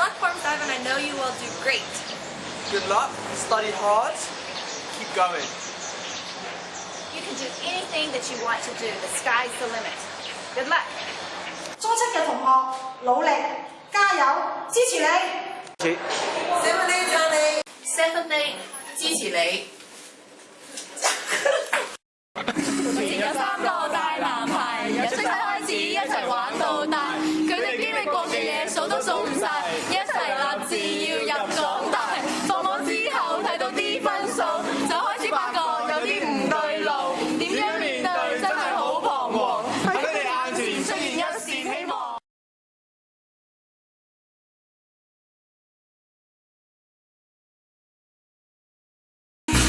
luck, Form 7. I know you will do great. Good luck. Study hard. Keep going. You can do anything that you want to do. The sky's the limit. Good luck. 初七嘅同學努力加油，支持你。7A 撐你。7A 支持你。前有3個大男孩，由出世開始一齊玩到大，佢哋經歷過嘅嘢數都數唔晒，一齊立志要入港大。放網之後睇到啲分數，就開始發覺有啲唔對路，點樣面對真係好彷徨，喺佢哋眼前出現一線希望。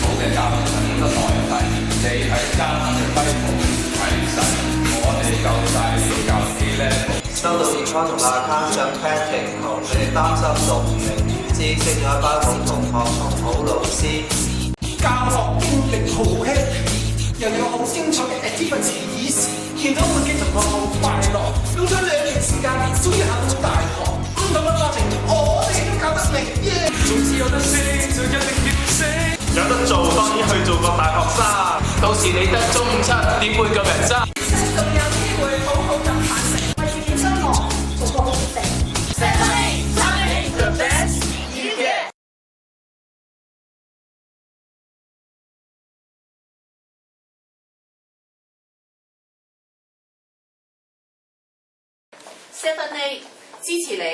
好嘅教育係冇得代替，你係家長嘅揮毫，睇實我哋夠晒了教 A level。收到 econ 同 account 上 practical， 你哋擔心讀唔明唔知，識咗一班好同學同好老師。教學經歷好 happy， 又有好精彩嘅 activity 以示，見到每幾同學好快樂，用咗2年時間，終於考到大學。唔同嘅課程，我哋都教得明耶！總之有得升就一定要升，有得做當然去做個大學生，到時你得中7點會夠人爭。仲有機會好好咁坦誠，為自己生活做個好決定。7A the best you get。7A 支持你。